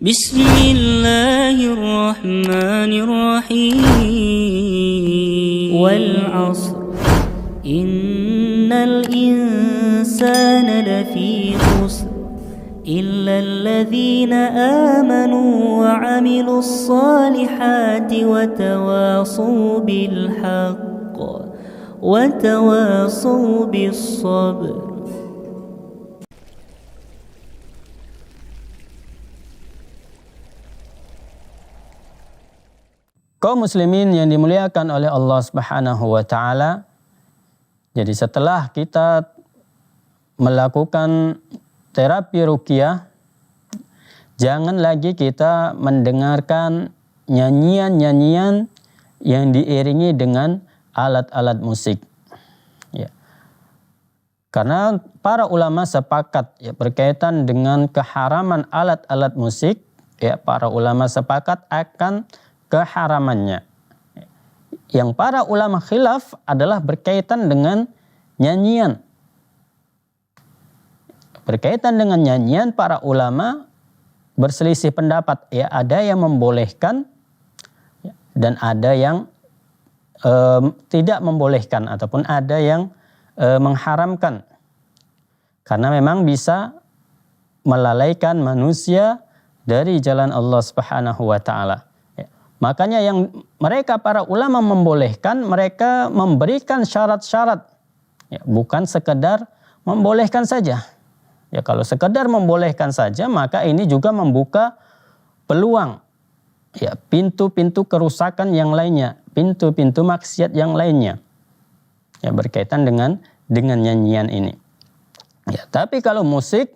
بسم الله الرحمن الرحيم والعصر إن الإنسان لفي خسر إلا الذين آمنوا وعملوا الصالحات وتواصوا بالحق وتواصوا بالصبر. Kaum muslimin yang dimuliakan oleh Allah Subhanahu wa taala. Jadi setelah kita melakukan terapi ruqyah, jangan lagi kita mendengarkan nyanyian-nyanyian yang diiringi dengan alat-alat musik. Ya. Karena para ulama sepakat berkaitan dengan keharaman alat-alat musik, para ulama sepakat akan keharamannya. Yang para ulama khilaf adalah berkaitan dengan nyanyian. Berkaitan dengan nyanyian, para ulama berselisih pendapat. Ada yang membolehkan dan ada yang tidak membolehkan, ataupun ada yang mengharamkan. Karena memang bisa melalaikan manusia dari jalan Allah Subhanahu wa taala. Makanya yang mereka para ulama membolehkan, mereka memberikan syarat-syarat. Bukan sekedar membolehkan saja. Kalau sekedar membolehkan saja, maka ini juga membuka peluang. Pintu-pintu kerusakan yang lainnya, pintu-pintu maksiat yang lainnya. Berkaitan dengan nyanyian ini. Tapi kalau musik,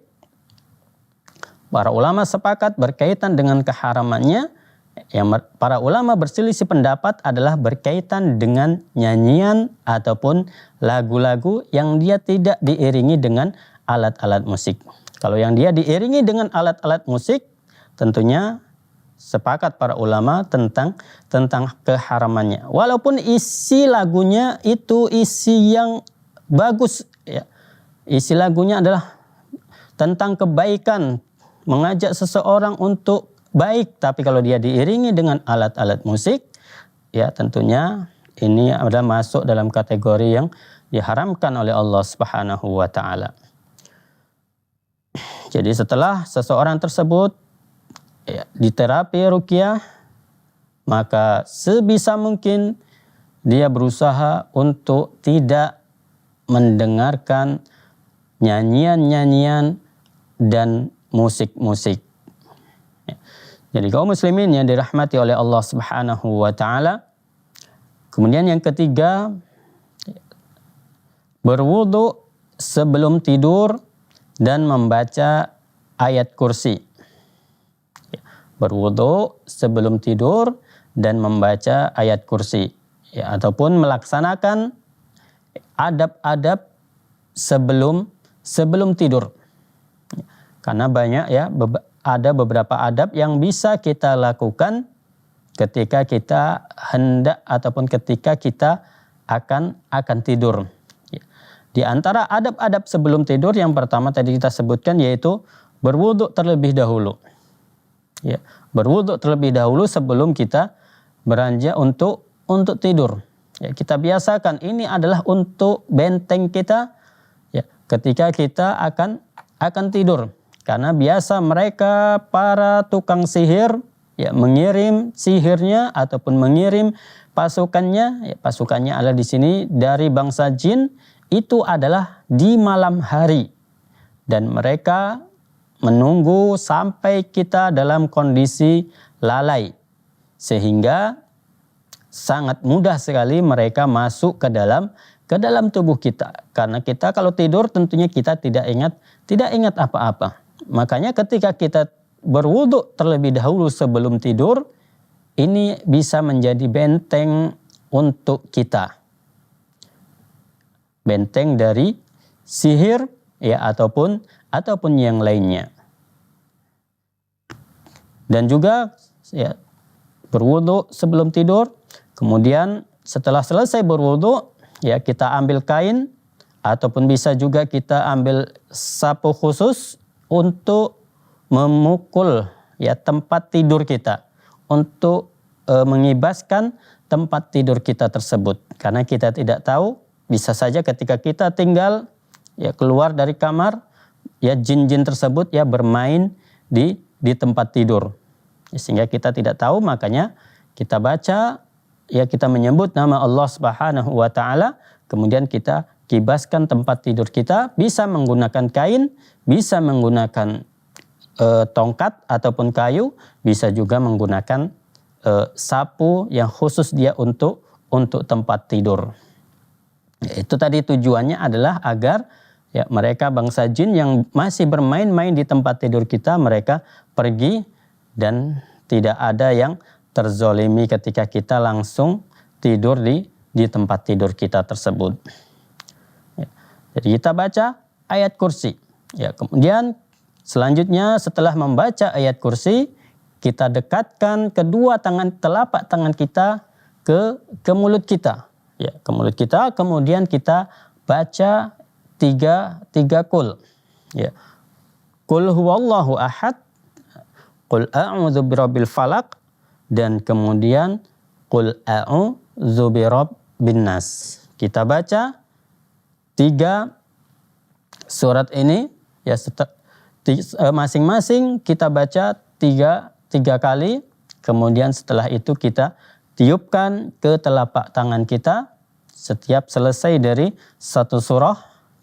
para ulama sepakat berkaitan dengan keharamannya. Yang para ulama berselisih pendapat adalah berkaitan dengan nyanyian ataupun lagu-lagu yang dia tidak diiringi dengan alat-alat musik. Kalau yang dia diiringi dengan alat-alat musik, tentunya sepakat para ulama tentang keharamannya. Walaupun isi lagunya itu isi yang bagus, isi lagunya adalah tentang kebaikan, mengajak seseorang untuk baik, tapi kalau dia diiringi dengan alat-alat musik, tentunya ini adalah masuk dalam kategori yang diharamkan oleh Allah Subhanahu wa taala. Jadi setelah seseorang tersebut diterapi ruqyah, maka sebisa mungkin dia berusaha untuk tidak mendengarkan nyanyian-nyanyian dan musik-musik. Jadi kaum muslimin yang dirahmati oleh Allah Subhanahu wa taala. Kemudian yang ketiga, berwudu sebelum tidur dan membaca ayat kursi. Berwudu sebelum tidur dan membaca ayat kursi. Ataupun melaksanakan adab-adab sebelum tidur. Karena banyak ada beberapa adab yang bisa kita lakukan ketika kita hendak ataupun ketika kita akan tidur. Di antara adab-adab sebelum tidur yang pertama tadi kita sebutkan yaitu berwudu terlebih dahulu. Berwudu terlebih dahulu sebelum kita beranjak untuk tidur. Kita biasakan ini adalah untuk benteng kita ketika kita akan tidur. Karena biasa mereka para tukang sihir mengirim sihirnya ataupun mengirim pasukannya. Pasukannya adalah di sini dari bangsa jin, itu adalah di malam hari. Dan mereka menunggu sampai kita dalam kondisi lalai. Sehingga sangat mudah sekali mereka masuk ke dalam tubuh kita. Karena kita kalau tidur tentunya kita tidak ingat apa-apa. Makanya ketika kita berwudu terlebih dahulu sebelum tidur, ini bisa menjadi benteng untuk kita. Benteng dari sihir ataupun yang lainnya. Dan juga berwudu sebelum tidur, kemudian setelah selesai berwudu, kita ambil kain ataupun bisa juga kita ambil sapu khusus untuk memukul ya tempat tidur kita, untuk mengibaskan tempat tidur kita tersebut. Karena kita tidak tahu, bisa saja ketika kita tinggal ya keluar dari kamar, ya jin-jin tersebut ya bermain di tempat tidur. Ya, sehingga kita tidak tahu, makanya kita baca, ya kita menyebut nama Allah Subhanahu wa taala, kemudian kita kibaskan tempat tidur kita, bisa menggunakan kain, bisa menggunakan tongkat ataupun kayu, bisa juga menggunakan sapu yang khusus dia untuk tempat tidur. Ya, itu tadi tujuannya adalah agar ya mereka bangsa jin yang masih bermain-main di tempat tidur kita, mereka pergi dan tidak ada yang terzolimi ketika kita langsung tidur di tempat tidur kita tersebut. Ya, jadi kita baca ayat kursi. Ya, kemudian selanjutnya setelah membaca ayat kursi, kita dekatkan kedua telapak tangan kita ke mulut kita. Ya, ke mulut kita, kemudian kita baca tiga kul. Ya. Qul huwallahu ahad, qul a'udzu birabbil falaq, dan kemudian qul a'udzu birabbin nas. Kita baca 3 surat ini ya, masing-masing kita baca tiga kali, kemudian setelah itu kita tiupkan ke telapak tangan kita. Setiap selesai dari satu surah,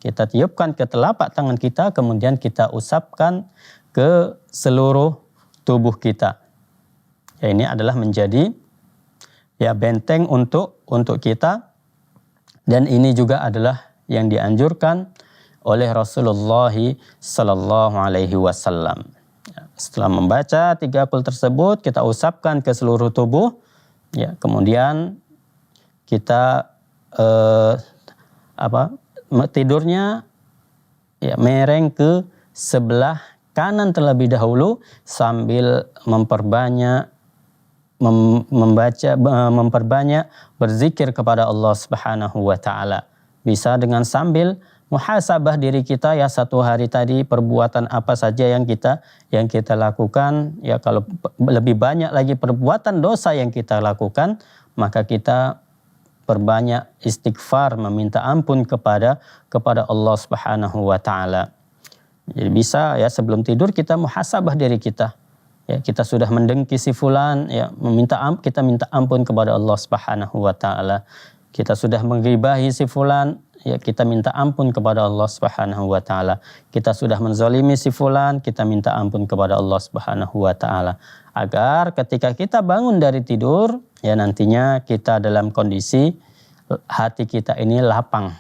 kita tiupkan ke telapak tangan kita, kemudian kita usapkan ke seluruh tubuh kita. Ya, ini adalah menjadi ya benteng untuk kita, dan ini juga adalah yang dianjurkan oleh Rasulullah sallallahu alaihi wasallam. Setelah membaca 3 kul tersebut, kita usapkan ke seluruh tubuh. Ya, kemudian kita tidurnya ya mereng ke sebelah kanan terlebih dahulu sambil memperbanyak berzikir kepada Allah Subhanahu wa taala. Bisa dengan sambil muhasabah diri kita, ya satu hari tadi perbuatan apa saja yang kita lakukan. Ya, kalau lebih banyak lagi perbuatan dosa yang kita lakukan, maka kita perbanyak istighfar, meminta ampun kepada Allah Subhanahu wa taala. Jadi bisa ya sebelum tidur kita muhasabah diri kita. Ya, kita sudah mendengki si fulan, ya kita minta ampun kepada Allah Subhanahu wa taala. Kita sudah menggibahi si fulan, ya kita minta ampun kepada Allah Subhanahu wa taala. Kita sudah menzalimi si fulan, kita minta ampun kepada Allah Subhanahu wa taala. Agar ketika kita bangun dari tidur, ya nantinya kita dalam kondisi hati kita ini lapang.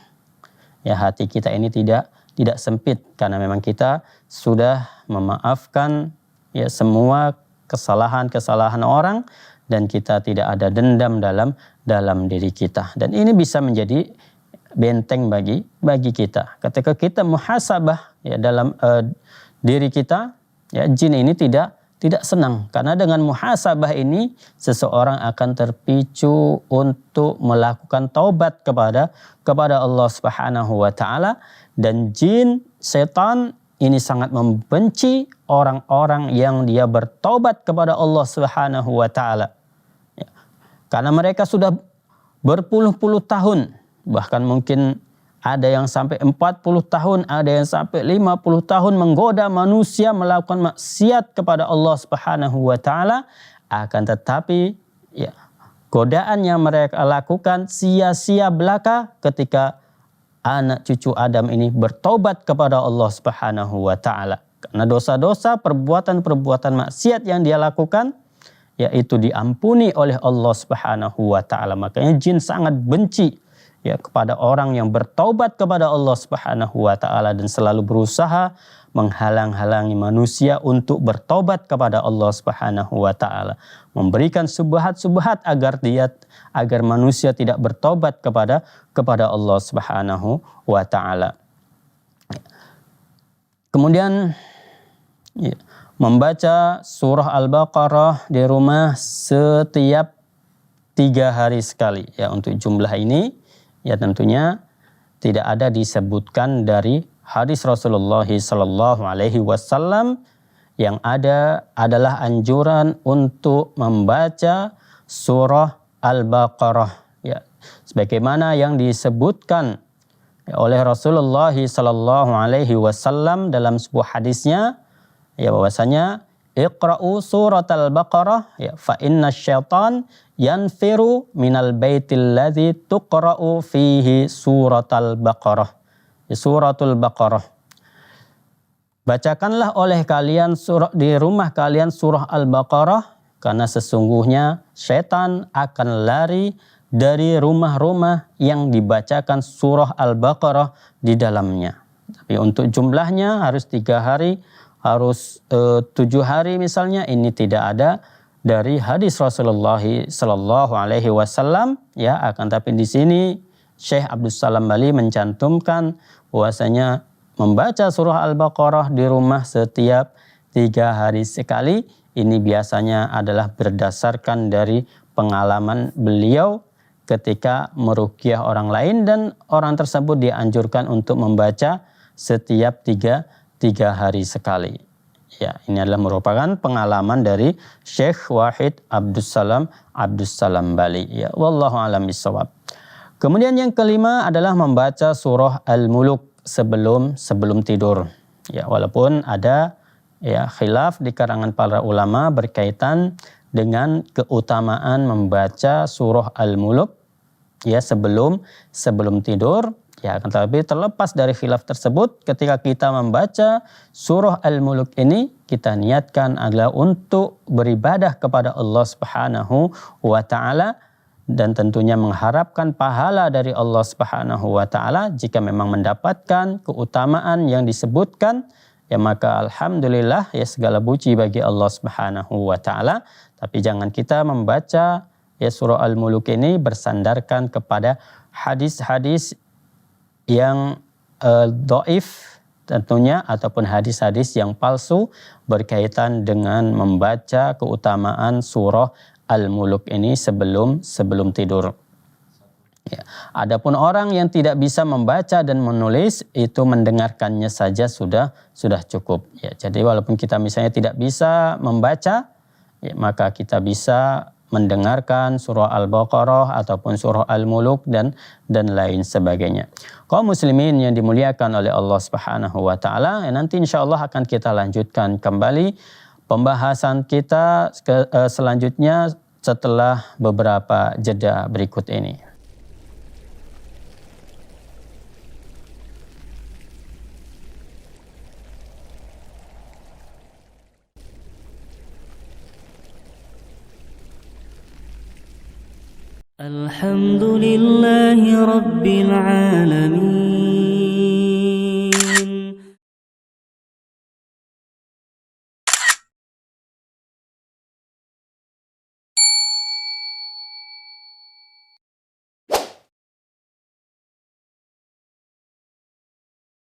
Ya, hati kita ini tidak sempit, karena memang kita sudah memaafkan ya semua kesalahan orang, dan kita tidak ada dendam dalam diri kita. Dan ini bisa menjadi benteng bagi kita. Ketika kita muhasabah ya dalam diri kita, ya jin ini tidak senang, karena dengan muhasabah ini seseorang akan terpicu untuk melakukan taubat kepada Allah Subhanahu wa taala, dan jin setan ini sangat membenci orang-orang yang dia bertobat kepada Allah Subhanahu wa taala. Ya, karena mereka sudah berpuluh-puluh tahun, bahkan mungkin ada yang sampai 40 tahun, ada yang sampai 50 tahun menggoda manusia melakukan maksiat kepada Allah Subhanahu wa taala, akan tetapi ya godaan yang mereka lakukan sia-sia belaka ketika anak cucu Adam ini bertobat kepada Allah Subhanahu wa taala. Karena dosa-dosa, perbuatan-perbuatan maksiat yang dia lakukan, yaitu diampuni oleh Allah Subhanahu wa taala. Makanya jin sangat benci ya kepada orang yang bertaubat kepada Allah Subhanahu wa taala dan selalu berusaha menghalang-halangi manusia untuk bertobat kepada Allah Subhanahu wa taala, memberikan subhat-subhat agar manusia tidak bertobat kepada Allah Subhanahu wa taala. Kemudian ya, membaca surah Al-Baqarah di rumah setiap 3 hari sekali. Ya, untuk jumlah ini ya tentunya tidak ada disebutkan dari hadis Rasulullah sallallahu alaihi wasallam yang ada adalah anjuran untuk membaca surah Al-Baqarah, ya, sebagaimana yang disebutkan oleh Rasulullah sallallahu alaihi wasallam dalam sebuah hadisnya, ya, bahwasanya Iqra'u surat Al-Baqarah, ya, fa inna syaitan yanfiru minal baitil ladzi tuqra'u fihi surat Al-Baqarah, ya, suratul Baqarah. Bacakanlah oleh kalian di rumah kalian surah Al-Baqarah, karena sesungguhnya setan akan lari dari rumah-rumah yang dibacakan surah Al-Baqarah di dalamnya. Tapi untuk jumlahnya harus 3 hari, harus 7 hari misalnya, ini tidak ada dari hadis Rasulullah sallallahu alaihi wasallam, ya. Akan tapi di sini Syekh Abdul Salam Bali mencantumkan bahwasanya membaca surah Al-Baqarah di rumah setiap 3 hari sekali, ini biasanya adalah berdasarkan dari pengalaman beliau ketika meruqyah orang lain, dan orang tersebut dianjurkan untuk membaca setiap 3 hari sekali. Ya, ini adalah merupakan pengalaman dari Syekh Wahid Abdul Salam Bali. Ya, wallahu a'lam bishawab. Kemudian yang kelima adalah membaca surah Al-Muluk sebelum tidur. Ya, walaupun ada, ya, khilaf di kalangan para ulama berkaitan dengan keutamaan membaca surah Al-Muluk, ya, sebelum tidur. Ya, tetapi terlepas dari khilaf tersebut, ketika kita membaca surah Al-Muluk ini, kita niatkan adalah untuk beribadah kepada Allah Subhanahu wa taala, dan tentunya mengharapkan pahala dari Allah Subhanahu wa taala. Jika memang mendapatkan keutamaan yang disebutkan, ya maka alhamdulillah, ya, segala puji bagi Allah Subhanahu wa taala. Tapi jangan kita membaca, ya, surah Al-Muluk ini bersandarkan kepada hadis-hadis yang dhaif tentunya, ataupun hadis-hadis yang palsu berkaitan dengan membaca keutamaan surah Al-Muluk ini sebelum tidur. Ya. Adapun orang yang tidak bisa membaca dan menulis, itu mendengarkannya saja sudah cukup. Ya, jadi walaupun kita misalnya tidak bisa membaca, ya, maka kita bisa mendengarkan surah Al-Baqarah ataupun surah Al-Muluk dan lain sebagainya. Kaum muslimin yang dimuliakan oleh Allah Subhanahu wa taala, nanti insyaallah akan kita lanjutkan kembali pembahasan kita selanjutnya setelah beberapa jeda berikut ini. الحمد لله رب العالمين